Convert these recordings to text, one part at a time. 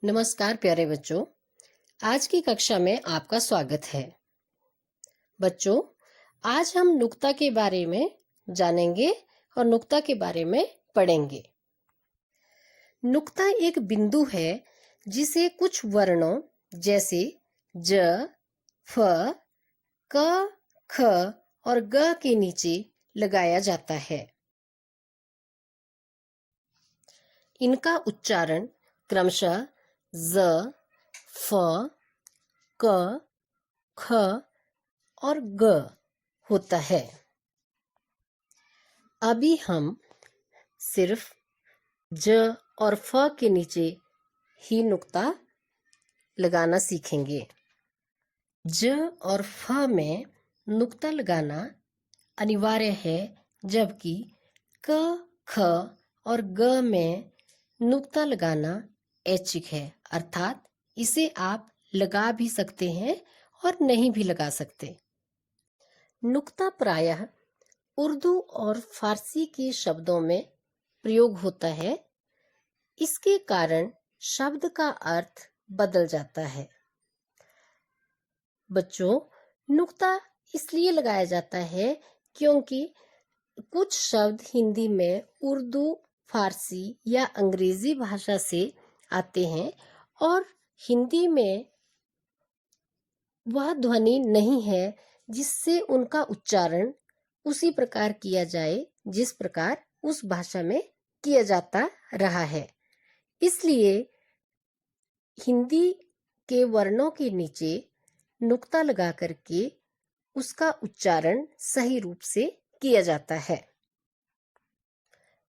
नमस्कार प्यारे बच्चों, आज की कक्षा में आपका स्वागत है। बच्चों, आज हम नुक्ता के बारे में जानेंगे और नुक्ता के बारे में पढ़ेंगे। नुक्ता एक बिंदु है जिसे कुछ वर्णों जैसे ज, फ, क, ख और ग के नीचे लगाया जाता है। इनका उच्चारण क्रमशः ज, फ, क, ख और ग होता है। अभी हम सिर्फ ज और फ के नीचे ही नुक्ता लगाना सीखेंगे। ज और फ में नुक्ता लगाना अनिवार्य है, जबकि क, ख और ग में नुक्ता लगाना ऐच्छिक है, अर्थात इसे आप लगा भी सकते हैं और नहीं भी लगा सकते। नुक्ता प्रायः उर्दू और फारसी के शब्दों में प्रयोग होता है। इसके कारण शब्द का अर्थ बदल जाता है। बच्चों, नुक्ता इसलिए लगाया जाता है क्योंकि कुछ शब्द हिंदी में उर्दू, फारसी या अंग्रेजी भाषा से आते हैं और हिंदी में वह ध्वनि नहीं है जिससे उनका उच्चारण उसी प्रकार किया जाए जिस प्रकार उस भाषा में किया जाता रहा है। इसलिए हिंदी के वर्णों के नीचे नुक्ता लगा करके उसका उच्चारण सही रूप से किया जाता है।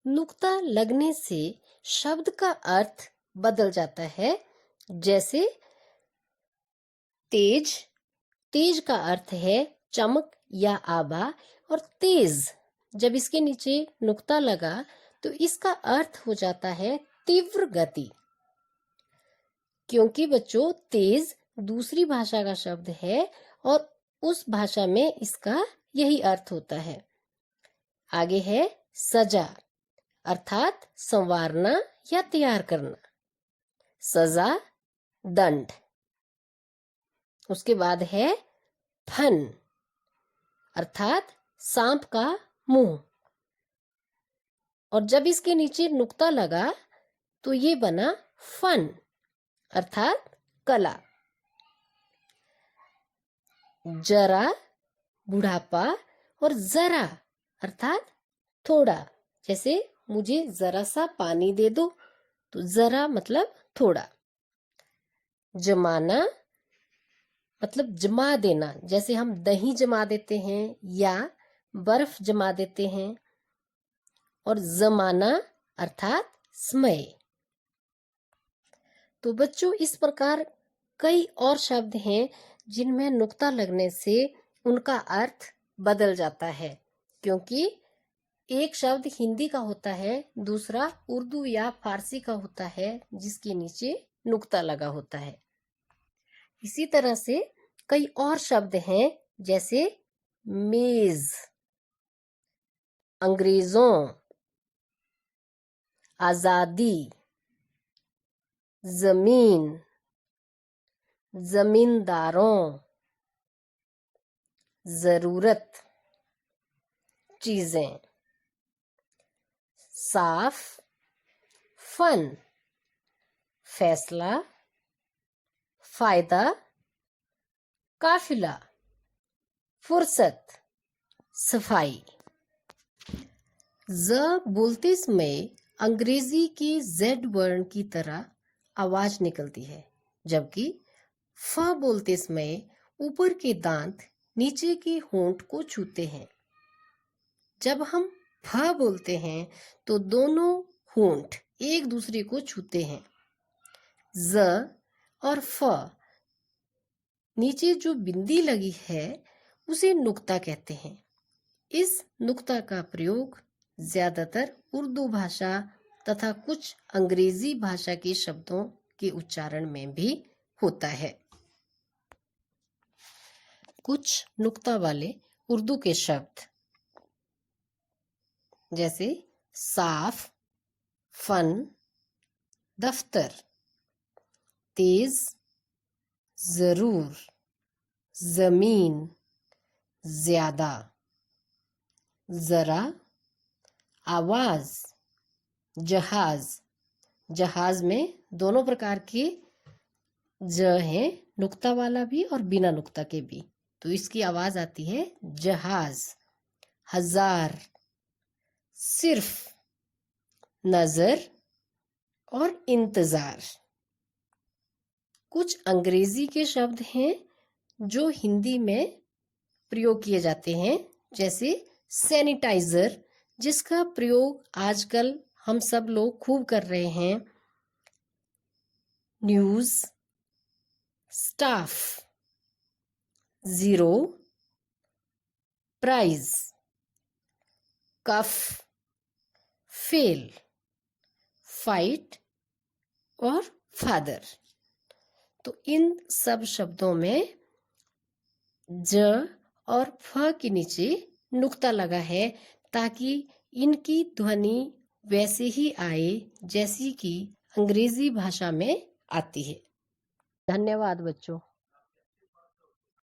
नुक्ता लगने से शब्द का अर्थ बदल जाता है। जैसे तेज, तेज का अर्थ है चमक या आभा, और तेज जब इसके नीचे नुक्ता लगा तो इसका अर्थ हो जाता है तीव्र गति। क्योंकि बच्चों तेज दूसरी भाषा का शब्द है और उस भाषा में इसका यही अर्थ होता है। आगे है सजा, अर्थात संवारना या तैयार करना। सजा दंड। उसके बाद है फन, अर्थात सांप का मुंह, और जब इसके नीचे नुक्ता लगा तो ये बना फन, अर्थात कला। जरा बुढ़ापा और जरा अर्थात थोड़ा। जैसे मुझे जरा सा पानी दे दो, तो जरा मतलब थोड़ा। जमाना मतलब जमा देना, जैसे हम दही जमा देते हैं या बर्फ जमा देते हैं। और जमाना अर्थात समय। तो बच्चों, इस प्रकार कई और शब्द हैं जिनमें नुक्ता लगने से उनका अर्थ बदल जाता है, क्योंकि एक शब्द हिंदी का होता है, दूसरा उर्दू या फारसी का होता है जिसके नीचे नुक्ता लगा होता है। इसी तरह से कई और शब्द हैं, जैसे मेज, अंग्रेजों, आजादी, जमीन, जमींदारों, जरूरत, चीजें। साफ, फन, फैसला, फायदा, काफिला, फुर्सत, सफाई। ज बोलते समय अंग्रेजी के जेड वर्ण की तरह आवाज निकलती है, जबकि फ बोलते समय ऊपर के दांत नीचे के होंठ को छूते हैं। जब हम फ बोलते हैं तो दोनों होंठ एक दूसरे को छूते हैं। ज और फ नीचे जो बिंदी लगी है उसे नुक्ता कहते हैं। इस नुक्ता का प्रयोग ज्यादातर उर्दू भाषा तथा कुछ अंग्रेजी भाषा के शब्दों के उच्चारण में भी होता है। कुछ नुक्ता वाले उर्दू के शब्द जैसे साफ, फन, दफ्तर, तेज, जरूर, जमीन, ज्यादा, जरा, आवाज, जहाज। जहाज में दोनों प्रकार के ज हैं, नुक्ता वाला भी और बिना नुक्ता के भी, तो इसकी आवाज आती है जहाज। हजार, सिर्फ, नजर और इंतजार। कुछ अंग्रेजी के शब्द हैं जो हिंदी में प्रयोग किए जाते हैं, जैसे सैनिटाइजर, जिसका प्रयोग आजकल हम सब लोग खूब कर रहे हैं। न्यूज, स्टाफ, जीरो, प्राइज, कफ, फेल, फाइट और फादर। तो इन सब शब्दों में ज और फ के नीचे नुक्ता लगा है, ताकि इनकी ध्वनि वैसे ही आए जैसी कि अंग्रेजी भाषा में आती है। धन्यवाद बच्चों।